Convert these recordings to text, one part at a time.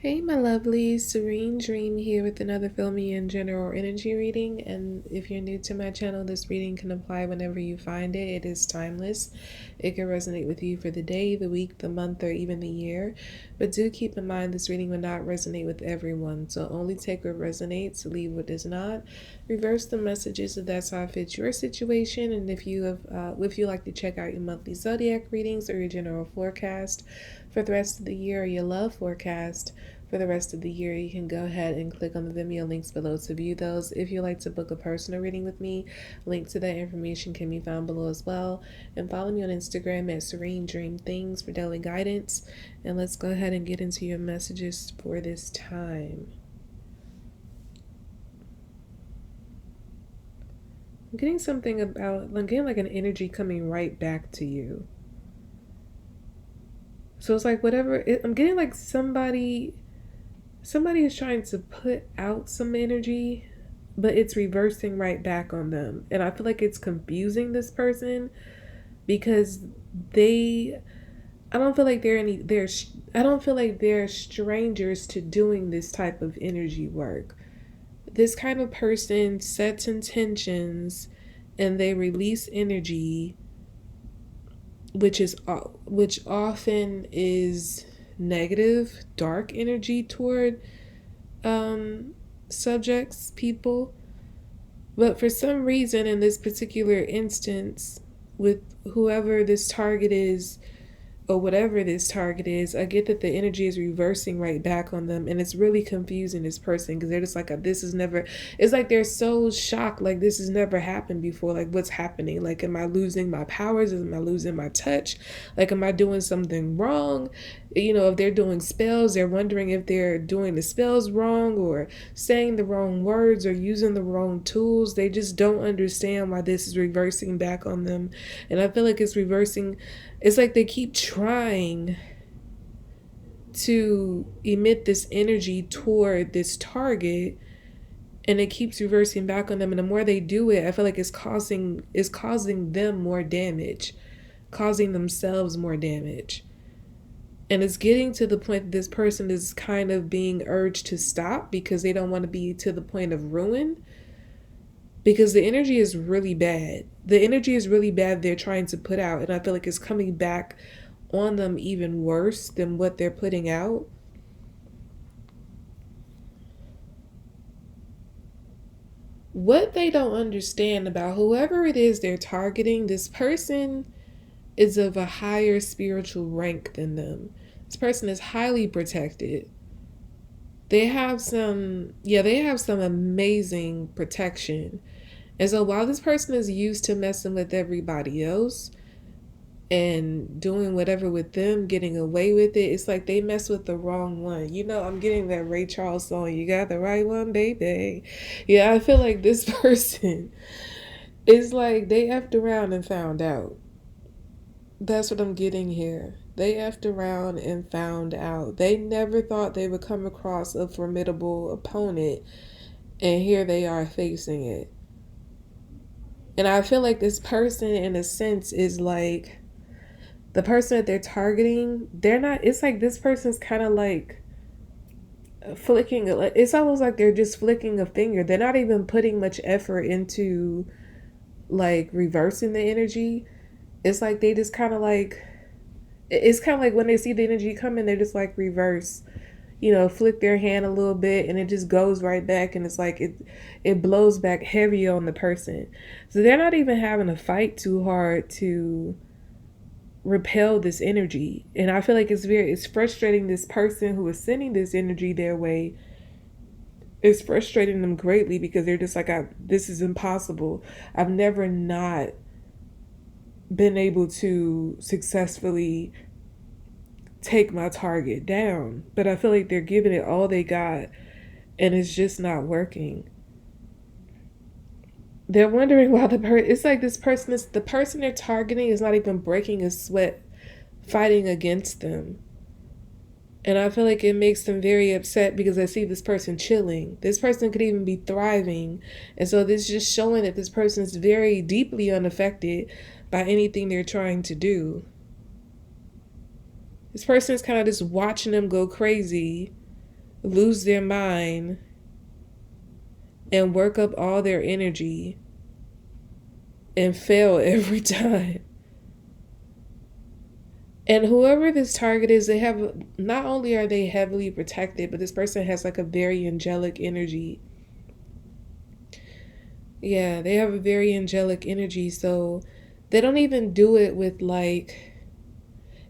Hey, my lovely Serene Dream here with another filmy and general energy reading. And if you're new to my channel, this reading can apply whenever you find it. It is timeless. It can resonate with you for the day, the week, the month, or even the year. But do keep in mind this reading will not resonate with everyone. So only take what resonates, leave what does not. Reverse the messages if that's how it fits your situation. And if you like to check out your monthly Zodiac readings or your general forecast for the rest of the year or your love forecast for the rest of the year, you can go ahead and click on the Vimeo links below to view those. If you'd like to book a personal reading with me, link to that information can be found below as well. And follow me on Instagram at Serene Dream Things for daily guidance. And let's go ahead and get into your messages for this time. I'm getting I'm getting like an energy coming right back to you. So it's like I'm getting like somebody is trying to put out some energy, but it's reversing right back on them. And I feel like it's confusing this person because I don't feel like I don't feel like they're strangers to doing this type of energy work. This kind of person sets intentions and they release energy which often is negative, dark energy toward subjects, people. But for some reason, in this particular instance, with whoever this target is, or whatever this target is, I get that the energy is reversing right back on them, and it's really confusing this person because they're just like, it's like they're so shocked, like this has never happened before. Like, what's happening? Like, am I losing my powers? Am I losing my touch? Like, am I doing something wrong? If they're doing spells, they're wondering if they're doing the spells wrong or saying the wrong words or using the wrong tools. They just don't understand why this is reversing back on them. And I feel like it's like they keep trying to emit this energy toward this target and it keeps reversing back on them. And the more they do it, I feel like it's causing them more damage, causing themselves more damage. And it's getting to the point that this person is kind of being urged to stop because they don't want to be to the point of ruin. Because the energy is really bad. The energy is really bad they're trying to put out. And I feel like it's coming back on them even worse than what they're putting out. What they don't understand about whoever it is they're targeting, this person is of a higher spiritual rank than them. This person is highly protected. They have some amazing protection. And so while this person is used to messing with everybody else and doing whatever with them, getting away with it, it's like they mess with the wrong one. I'm getting that Ray Charles song, "You got the right one, baby." Yeah, I feel like this person is like they effed around and found out. That's what I'm getting here. They effed around and found out. They never thought they would come across a formidable opponent, and here they are facing it. And I feel like this person, in a sense, is like the person that they're targeting. It's like this person's kind of like it's almost like they're just flicking a finger. They're not even putting much effort into like reversing the energy. It's like they just kind of like, it's kind of like when they see the energy coming, they're just like reverse, flick their hand a little bit and it just goes right back, and it's like it blows back heavy on the person. So they're not even having to fight too hard to repel this energy. And I feel like it's frustrating this person who is sending this energy their way. It's frustrating them greatly because they're just like, this is impossible. I've never not been able to successfully take my target down, but I feel like they're giving it all they got and it's just not working. They're wondering why it's like the person they're targeting is not even breaking a sweat fighting against them. And I feel like it makes them very upset because I see this person chilling. This person could even be thriving. And so this is just showing that this person is very deeply unaffected by anything they're trying to do. This person is kind of just watching them go crazy lose their mind and work up all their energy and fail every time. And whoever this target is, they have, not only are they heavily protected, but this person has like a very angelic energy. Yeah, they have a very angelic energy. So they don't even do it with like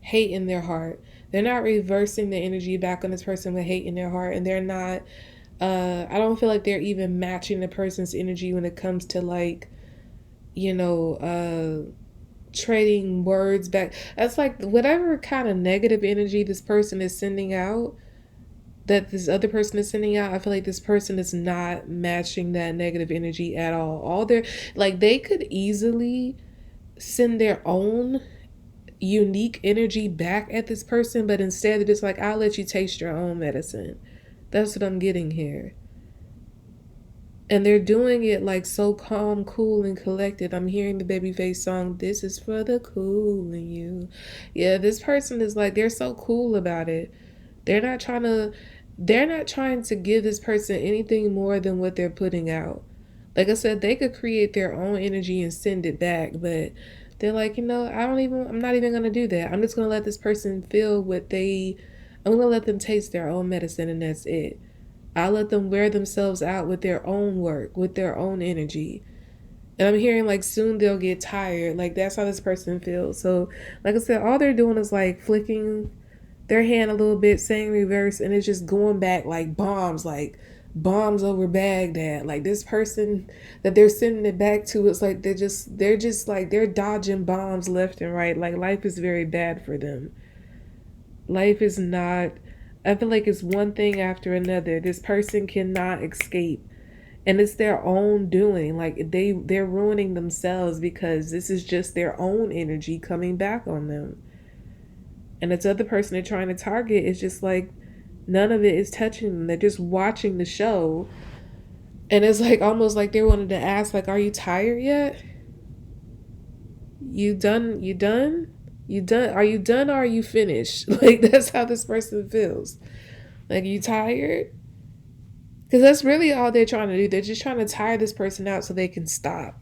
hate in their heart. They're not reversing the energy back on this person with hate in their heart. And they're not, I don't feel like they're even matching the person's energy when it comes to like, you know, trading words back. That's like whatever kind of negative energy this person is sending out, that this other person is sending out, I feel like this person is not matching that negative energy at all. All their, like, they could easily send their own unique energy back at this person, but instead they're just like, I'll let you taste your own medicine. That's what I'm getting here. And they're doing it like so calm, cool, and collected. I'm hearing the Babyface song, "This is for the cool in you." Yeah, this person is like, they're so cool about it. They're not trying to give this person anything more than what they're putting out. Like I said, they could create their own energy and send it back, but they're like, I'm not even gonna do that. I'm just gonna let this person feel I'm gonna let them taste their own medicine, and that's it. I'll let them wear themselves out with their own work, with their own energy. And I'm hearing like soon they'll get tired. Like that's how this person feels. So, like I said, all they're doing is like flicking their hand a little bit, saying reverse, and it's just going back like bombs over Baghdad. Like this person that they're sending it back to, it's like they're just like they're dodging bombs left and right. Like life is very bad for them. Life is not, I feel like it's one thing after another. This person cannot escape. And it's their own doing. Like they're ruining themselves because this is just their own energy coming back on them. And this other person they're trying to target is just like none of it is touching them. They're just watching the show. And it's like almost like they wanted to ask, like, are you tired yet? You done? You done? You done? Are you done or are you finished? Like that's how this person feels. Like, you tired? Because that's really all they're trying to do. They're just trying to tire this person out so they can stop.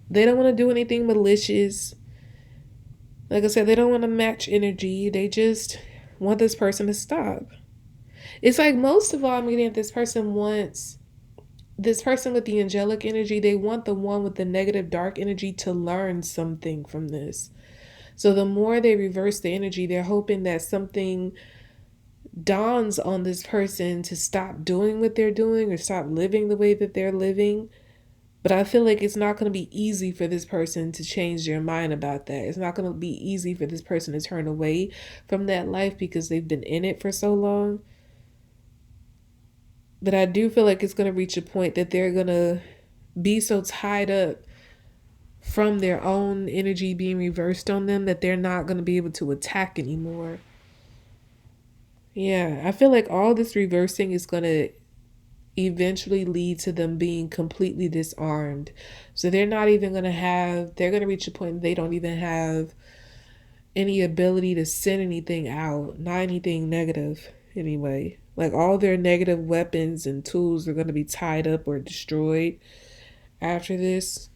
They don't want to do anything malicious. Like I said, they don't want to match energy. They just want this person to stop. It's like most of all, I'm getting at this person with the angelic energy, they want the one with the negative dark energy to learn something from this. So the more they reverse the energy, they're hoping that something dawns on this person to stop doing what they're doing or stop living the way that they're living. But I feel like it's not going to be easy for this person to change their mind about that. It's not going to be easy for this person to turn away from that life because they've been in it for so long. But I do feel like it's going to reach a point that they're going to be so tied up from their own energy being reversed on them that they're not going to be able to attack anymore. Yeah, I feel like all this reversing is going to eventually lead to them being completely disarmed. So they're going to reach a point they don't even have any ability to send anything out, not anything negative anyway. Like all their negative weapons and tools are going to be tied up or destroyed after this.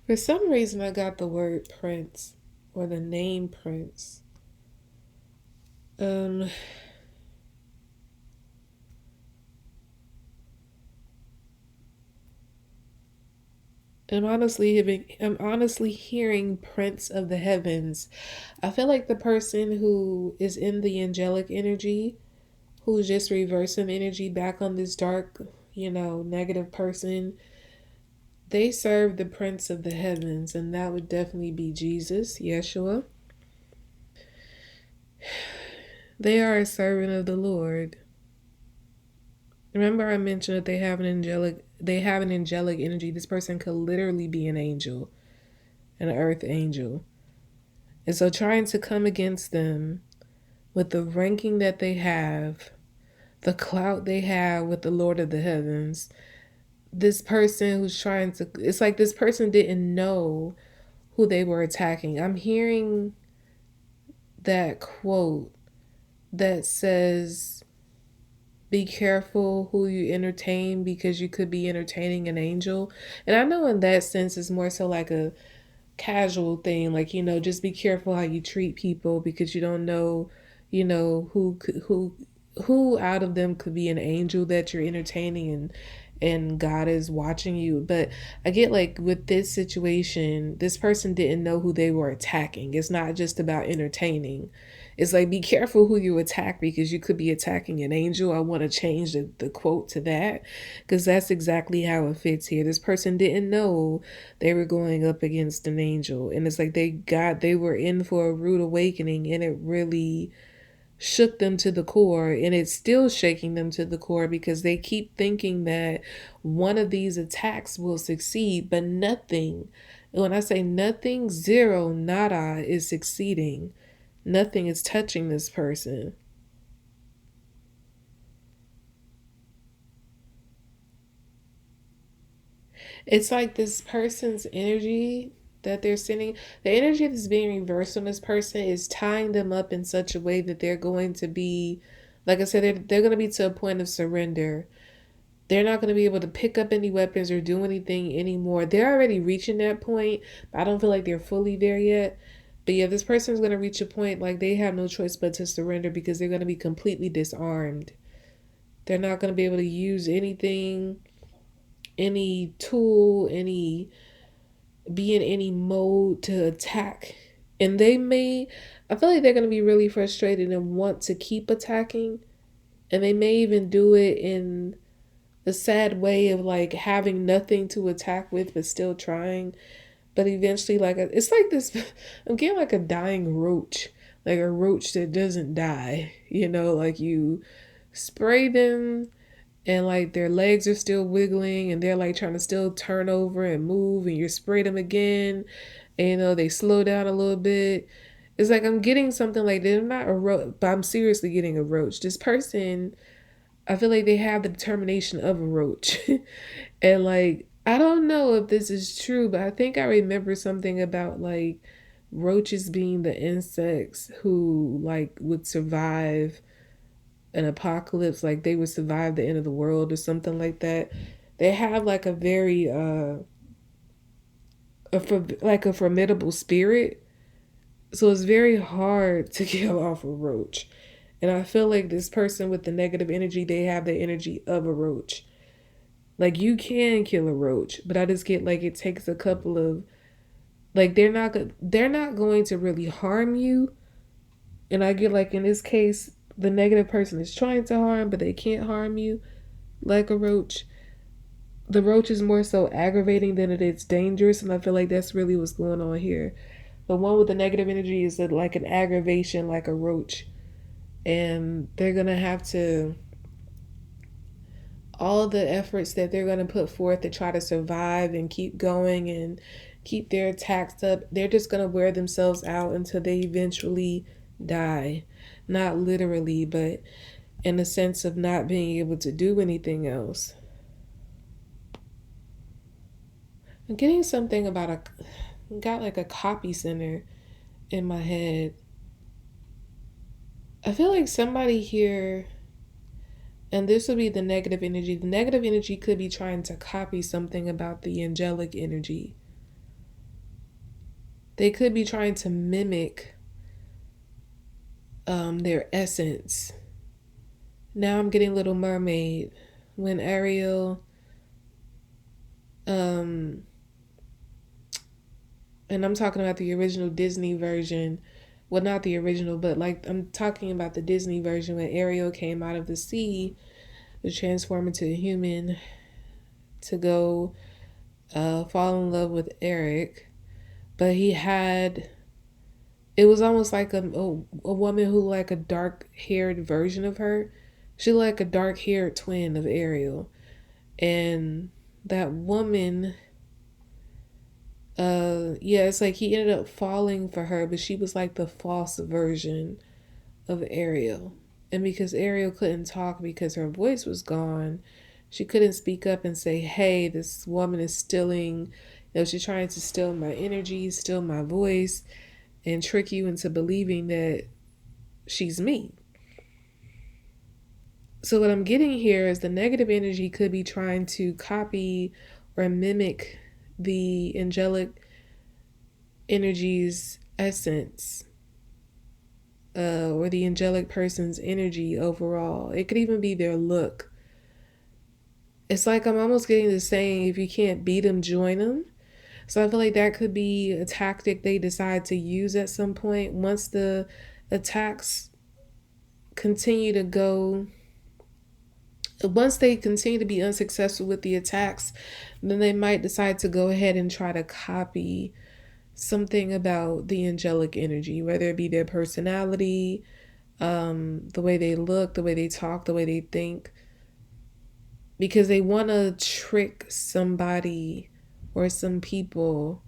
For some reason, I got the word prince or the name prince. I'm honestly hearing Prince of the Heavens. I feel like the person who is in the angelic energy, who's just reversing energy back on this dark, negative person, they serve the Prince of the Heavens, and that would definitely be Jesus, Yeshua. They are a servant of the Lord. Remember I mentioned that they have an angelic energy. This person could literally be an angel, an earth angel. And so trying to come against them with the ranking that they have, the clout they have with the Lord of the Heavens, this person who's it's like this person didn't know who they were attacking. I'm hearing that quote that says, be careful who you entertain because you could be entertaining an angel. And I know in that sense it's more so like a casual thing, like, just be careful how you treat people because you don't know, who out of them could be an angel that you're entertaining, and God is watching you. But I get, like, with this situation, this person didn't know who they were attacking. It's not just about entertaining. It's like, be careful who you attack because you could be attacking an angel. I want to change the quote to that because that's exactly how it fits here. This person didn't know they were going up against an angel. And it's like they were in for a rude awakening, and it really shook them to the core, and it's still shaking them to the core because they keep thinking that one of these attacks will succeed, but nothing. When I say nothing, zero, nada is succeeding. Nothing is touching this person. It's like this person's energy that they're sending, the energy that's being reversed on this person is tying them up in such a way that they're going to be, like I said, they're going to be to a point of surrender. They're not going to be able to pick up any weapons or do anything anymore. They're already reaching that point, but I don't feel like they're fully there yet. But yeah, this person's going to reach a point like they have no choice but to surrender because they're going to be completely disarmed. They're not going to be able to use anything, any tool, any be in any mode to attack. And I feel like they're going to be really frustrated and want to keep attacking. And they may even do it in a sad way of like having nothing to attack with, but still trying. But eventually, like, it's like this, I'm getting like a dying roach, like a roach that doesn't die, like you spray them and like their legs are still wiggling and they're like trying to still turn over and move, and you spray them again and they slow down a little bit. It's like I'm getting something like they're not a roach, but I'm seriously getting a roach. This person, I feel like they have the determination of a roach. And like, I don't know if this is true, but I think I remember something about like roaches being the insects who like would survive an apocalypse, like they would survive the end of the world or something like that. They have like a very like a formidable spirit, so it's very hard to kill off a roach. And I feel like this person with the negative energy, they have the energy of a roach. Like you can kill a roach, but I just get like it takes a couple of, like, they're not going to really harm you. And I get like in this case the negative person is trying to harm, but they can't harm you like a roach. The roach is more so aggravating than it is dangerous, and I feel like that's really what's going on here. The one with the negative energy is like an aggravation, like a roach, and they're gonna have to, all the efforts that they're gonna put forth to try to survive and keep going and keep their attacks up, they're just gonna wear themselves out until they eventually die. Not literally, but in the sense of not being able to do anything else. I'm getting something about got like a copy center in my head. I feel like somebody here, and this would be the negative energy. The negative energy could be trying to copy something about the angelic energy. They could be trying to mimic their essence. Now I'm getting Little Mermaid when Ariel, and I'm talking about the original Disney version. Well, not the original, but like I'm talking about the Disney version when Ariel came out of the sea to transform into a human to go fall in love with Eric. But it was almost like a woman who like a dark haired version of her. She like a dark haired twin of Ariel. And that woman, yeah, it's like he ended up falling for her, but she was like the false version of Ariel. And because Ariel couldn't talk because her voice was gone, she couldn't speak up and say, hey, this woman is stealing She's trying to steal my energy, steal my voice, and trick you into believing that she's me. So what I'm getting here is the negative energy could be trying to copy or mimic the angelic energy's essence, or the angelic person's energy overall. It could even be their look. It's like I'm almost getting the saying, if you can't beat them, join them. So I feel like that could be a tactic they decide to use at some point. Once the attacks continue to go, once they continue to be unsuccessful with the attacks, then they might decide to go ahead and try to copy something about the angelic energy, whether it be their personality, the way they look, the way they talk, the way they think, because they want to trick somebody or some people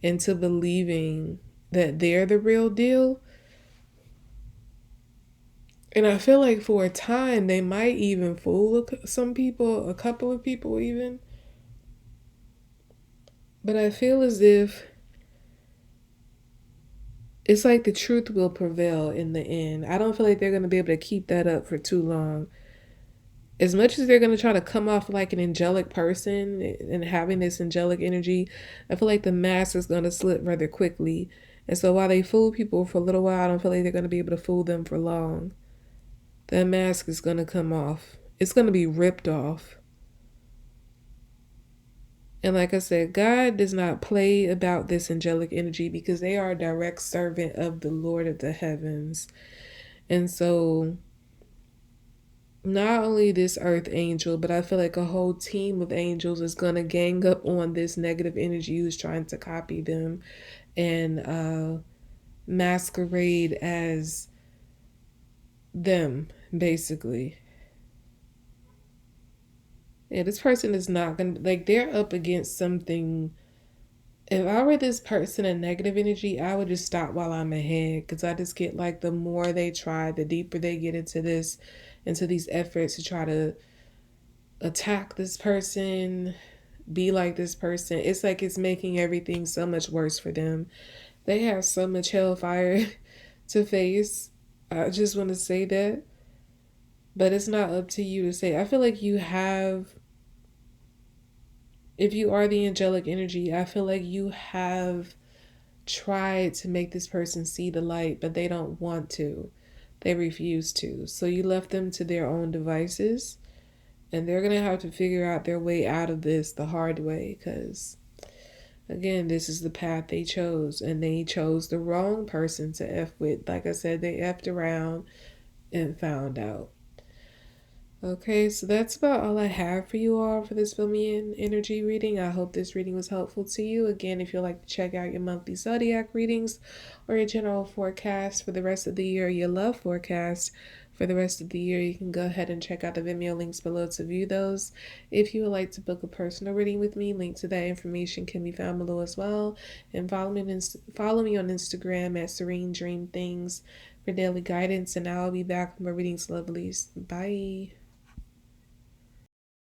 into believing that they're the real deal. And I feel like for a time, they might even fool some people, a couple of people even. But I feel as if it's like the truth will prevail in the end. I don't feel like they're going to be able to keep that up for too long. As much as they're going to try to come off like an angelic person and having this angelic energy, I feel like the mask is going to slip rather quickly. And so while they fool people for a little while, I don't feel like they're going to be able to fool them for long. That mask is going to come off. It's going to be ripped off. And like I said, God does not play about this angelic energy because they are a direct servant of the Lord of the heavens. And so not only this earth angel, but I feel like a whole team of angels is going to gang up on this negative energy who's trying to copy them and masquerade as them, basically. Yeah, this person is not going to, like, they're up against something. If I were this person in negative energy, I would just stop while I'm ahead, because I just get like the more they try, the deeper they get into this, into these efforts to try to attack this person, be like this person. It's like it's making everything so much worse for them. They have so much hellfire to face. I just want to say that. But it's not up to you to say. I feel like you have, if you are the angelic energy, I feel like you have tried to make this person see the light, but they don't want to. They refuse to. So you left them to their own devices, and they're going to have to figure out their way out of this the hard way, because, again, this is the path they chose, and they chose the wrong person to F with. Like I said, they F'd around and found out. Okay, so that's about all I have for you all for this Filmian energy reading. I hope this reading was helpful to you. Again, if you'd like to check out your monthly Zodiac readings or your general forecast for the rest of the year, your love forecast for the rest of the year, you can go ahead and check out the Vimeo links below to view those. If you would like to book a personal reading with me, link to that information can be found below as well. And follow me on Instagram at Serene Dream Things for daily guidance. And I'll be back with more readings, lovelies. Bye.